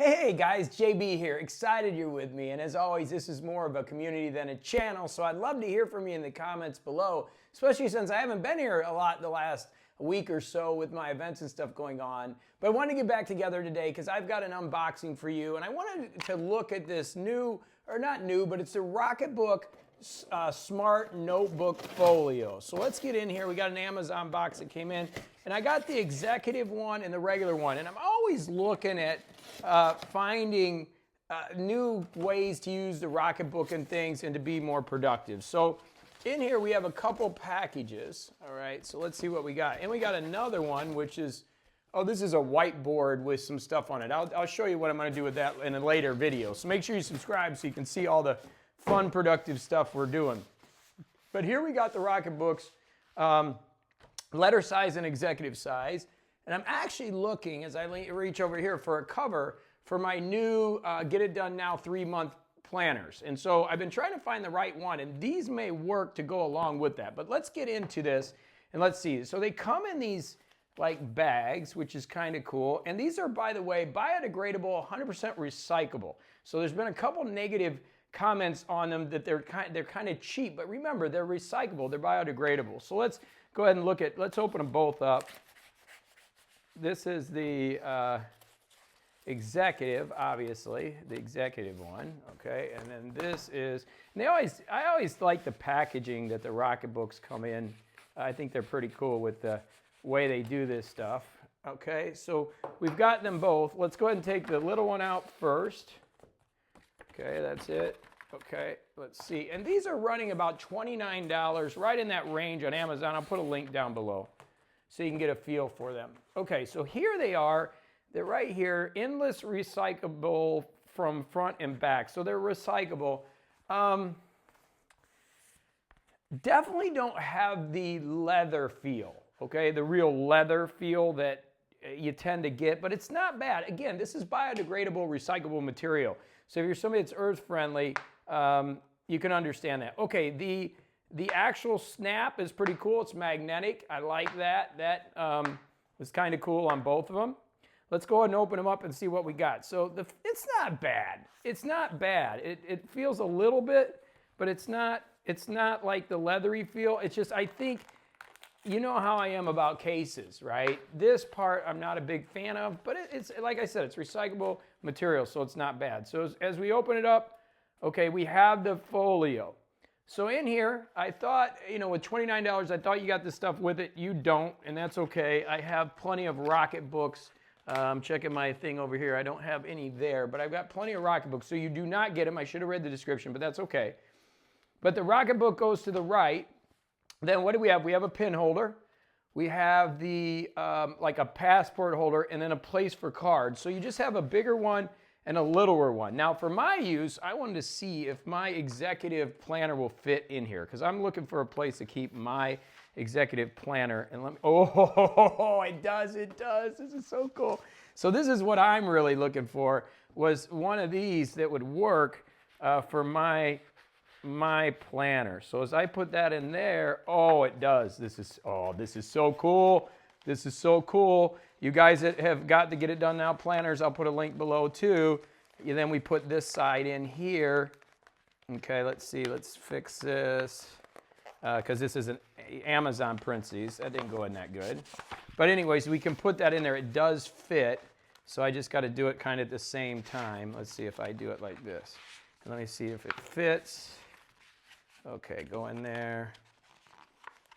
Hey guys, JB here. Excited you're with me. And as always, this is more of a community than a channel, so I'd love to hear from you in the comments below, especially since I haven't been here a lot the last week or so with my events and stuff going on. But I wanted to get back together today because I've got an unboxing for you, and I wanted to look at this new, or not new, but it's the Rocketbook Smart Notebook Folio. So let's get in here. We got an Amazon box that came in, and I got the executive one and the regular one. And I'm always looking at finding new ways to use the Rocketbook and things and to be more productive. So in here we have a couple packages. All right, so let's see what we got. And we got another one, which is, oh, this is a whiteboard with some stuff on it. I'll show you what I'm going to do with that in a later video. So make sure you subscribe so you can see all the fun, productive stuff we're doing. But here we got the Rocketbooks, letter size and executive size. And I'm actually looking, as I reach over here, for a cover for my new Get It Done Now 3-month planners. And so I've been trying to find the right one, and these may work to go along with that. But let's get into this, and let's see. So they come in these like bags, which is kind of cool. And these are, by the way, biodegradable, 100% recyclable. So there's been a couple negative comments on them that they're kind of cheap, but remember, they're recyclable, they're biodegradable. So let's go ahead and let's open them both up. This is the executive, obviously, the executive one, okay? And then this is, and I always like the packaging that the Rocketbooks come in. I think they're pretty cool with the way they do this stuff, okay? So we've got them both. Let's go ahead and take the little one out first. Okay, that's it. Okay, let's see. And these are running about $29, right in that range on Amazon. I'll put a link down below so you can get a feel for them. Okay, so here they are. They're right here, endless recyclable from front and back. So they're recyclable. Definitely don't have the leather feel, okay? The real leather feel that you tend to get, but it's not bad. Again, this is biodegradable, recyclable material. So if you're somebody that's earth friendly, you can understand that. Okay, the actual snap is pretty cool. It's magnetic. I like that. That was kind of cool on both of them. Let's go ahead and open them up and see what we got. So it's not bad. It's not bad. It feels a little bit, but it's not like the leathery feel. It's just, I think, you know how I am about cases, right? This part I'm not a big fan of, but it's like I said, it's recyclable material, so it's not bad. So as we open it up, okay, we have the folio. So in here, I thought, you know, with $29, I thought you got this stuff with it. You don't, and that's okay. I have plenty of Rocketbooks. I'm checking my thing over here. I don't have any there, but I've got plenty of Rocketbooks, so you do not get them. I should have read the description, but that's okay. But the Rocketbook goes to the right. Then what do we have? We have a pin holder. We have the like a passport holder, and then a place for cards. So you just have a bigger one and a littler one. Now for my use, I wanted to see if my executive planner will fit in here, because I'm looking for a place to keep my executive planner. And let me, oh, it does, it does. This is so cool. So this is what I'm really looking for, was one of these that would work for my planner. So as I put that in there, oh, it does. This is so cool. This is so cool. You guys that have got the Get It Done Now planners, I'll put a link below too. And then we put this side in here. Okay, let's see. Let's fix this. Because this is an Amazon parentheses. That didn't go in that good. But anyways, we can put that in there. It does fit. So I just got to do it kind of at the same time. Let's see if I do it like this. Let me see if it fits. Okay, go in there.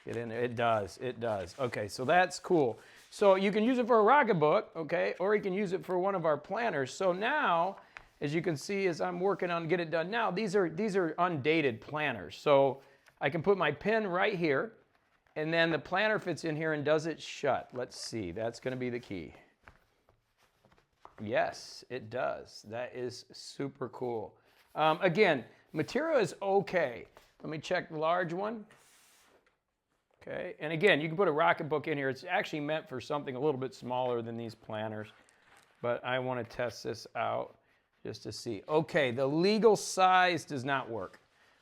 Get in there. It does. It does. Okay, so that's cool. So you can use it for a Rocketbook, okay, or you can use it for one of our planners. So now, as you can see, as I'm working on Get It Done Now, these are undated planners. So I can put my pen right here, and then the planner fits in here and does it shut. Let's see. That's going to be the key. Yes, it does. That is super cool. Again, material is okay. Let me check the large one. Okay, and again, you can put a Rocketbook in here. It's actually meant for something a little bit smaller than these planners, but I want to test this out just to see. Okay, the legal size does not work.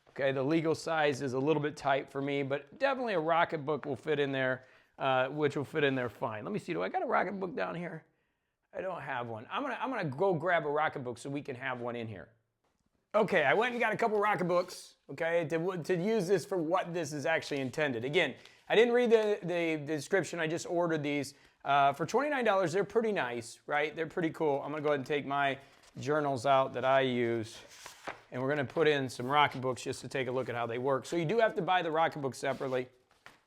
Okay, the legal size is a little bit tight for me, but definitely a Rocketbook will fit in there, which will fit in there fine. Let me see, do I got a Rocketbook down here? I don't have one. I'm gonna go grab a Rocketbook so we can have one in here. Okay, I went and got a couple Rocketbooks, okay, to use this for what this is actually intended. Again, I didn't read the description, I just ordered these. For $29, they're pretty nice, right? They're pretty cool. I'm gonna go ahead and take my journals out that I use, and we're gonna put in some Rocketbooks just to take a look at how they work. So you do have to buy the Rocketbook separately.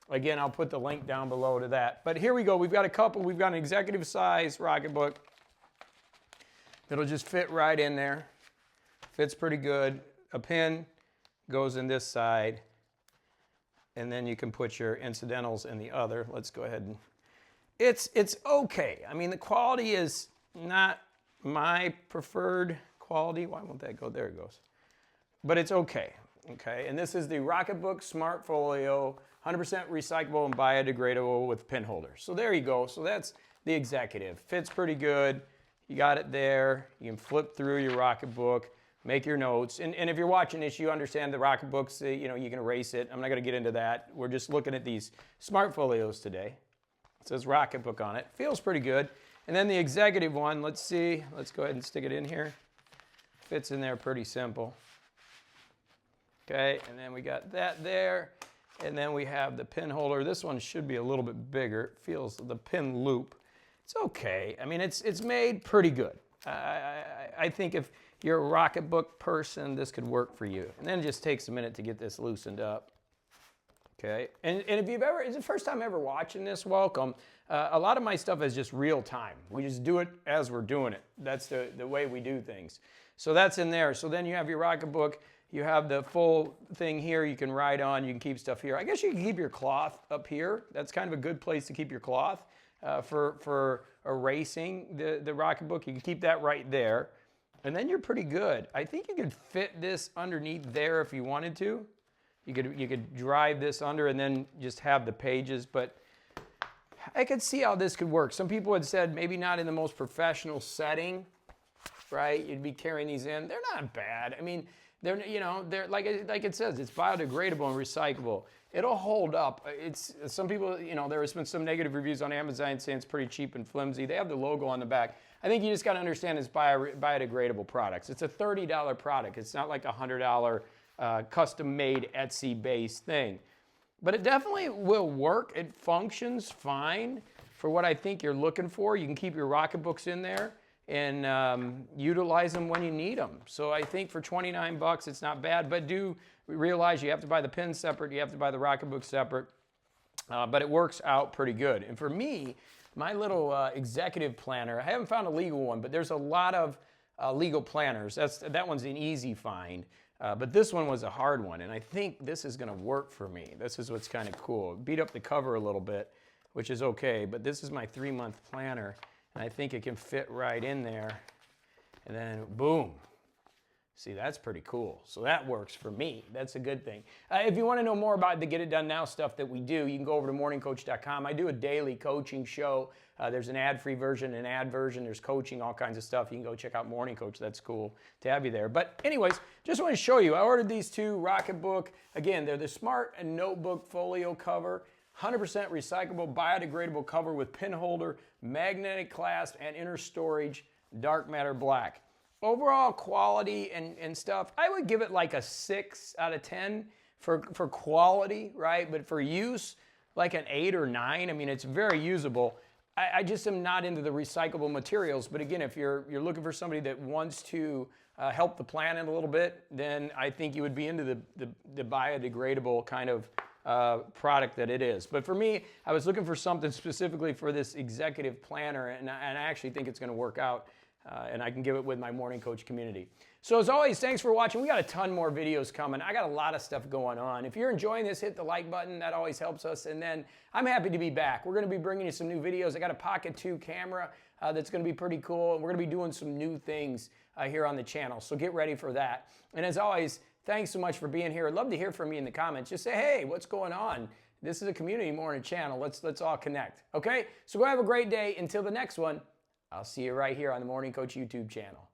Again, I'll put the link down below to that. But here we go, we've got a couple. We've got an executive size Rocketbook that'll just fit right in there. Fits pretty good. A pin goes in this side, and then you can put your incidentals in the other. Let's go ahead and, it's okay. I mean, the quality is not my preferred quality. Why won't that go? There it goes. But it's okay, okay? And this is the Rocketbook Smart Folio, 100% recyclable and biodegradable with pin holder. So there you go. So that's the executive. Fits pretty good. You got it there. You can flip through your Rocketbook, make your notes. And if you're watching this, you understand the Rocketbooks, you know, you can erase it. I'm not going to get into that. We're just looking at these Smart Folios today. It says Rocketbook on it. Feels pretty good. And then the executive one, let's see. Let's go ahead and stick it in here. Fits in there pretty simple. Okay, and then we got that there. And then we have the pin holder. This one should be a little bit bigger. It feels the pin loop. It's okay. I mean, it's made pretty good. I think if you're a Rocketbook person, this could work for you. And then it just takes a minute to get this loosened up. Okay, and if you've ever, it's the first time ever watching this, welcome. A lot of my stuff is just real time. We just do it as we're doing it. That's the way we do things. So that's in there. So then you have your Rocketbook. You have the full thing here you can write on. You can keep stuff here. I guess you can keep your cloth up here. That's kind of a good place to keep your cloth for erasing the Rocketbook. You can keep that right there. And then you're pretty good. I think you could fit this underneath there if you wanted to. You could drive this under and then just have the pages, but I could see how this could work. Some people had said maybe not in the most professional setting, right? You'd be carrying these in. They're not bad. I mean, they're like it says, it's biodegradable and recyclable. It'll hold up. It's some people, there has been some negative reviews on Amazon saying it's pretty cheap and flimsy. They have the logo on the back. I think you just got to understand it's biodegradable products. It's a $30 product. It's not like a $100 custom-made Etsy-based thing. But it definitely will work. It functions fine for what I think you're looking for. You can keep your Rocketbooks in there and utilize them when you need them. So I think for 29 bucks, it's not bad. But do realize you have to buy the pins separate. You have to buy the Rocketbook separate. But it works out pretty good. And for me, my little executive planner, I haven't found a legal one, but there's a lot of legal planners. That one's an easy find. But this one was a hard one, and I think this is going to work for me. This is what's kind of cool. Beat up the cover a little bit, which is okay, but this is my 3-month planner, and I think it can fit right in there. And then, boom. See, that's pretty cool. So that works for me. That's a good thing. If you want to know more about the Get It Done Now stuff that we do, you can go over to morningcoach.com. I do a daily coaching show. There's an ad-free version, an ad version. There's coaching, all kinds of stuff. You can go check out Morning Coach. That's cool to have you there. But anyways, just want to show you. I ordered these two Rocketbook. Again, they're the Smart Notebook Folio cover, 100% recyclable, biodegradable cover with pin holder, magnetic clasp, and inner storage, dark matter black. Overall quality and stuff, I would give it like a 6 out of 10 for quality, right? But for use, like an 8 or 9. I mean, it's very usable. I just am not into the recyclable materials. But again, if you're looking for somebody that wants to help the planet a little bit, then I think you would be into the biodegradable kind of product that it is. But for me, I was looking for something specifically for this executive planner, and I actually think it's going to work out. And I can give it with my Morning Coach community. So as always, thanks for watching. We got a ton more videos coming. I got a lot of stuff going on. If you're enjoying this, hit the like button. That always helps us. And then I'm happy to be back. We're going to be bringing you some new videos. I got a Pocket 2 camera that's going to be pretty cool. And we're going to be doing some new things here on the channel. So get ready for that. And as always, thanks so much for being here. I'd love to hear from you in the comments. Just say, hey, what's going on? This is a community morning channel. Let's all connect. Okay? So go have a great day. Until the next one, I'll see you right here on the Morning Coach YouTube channel.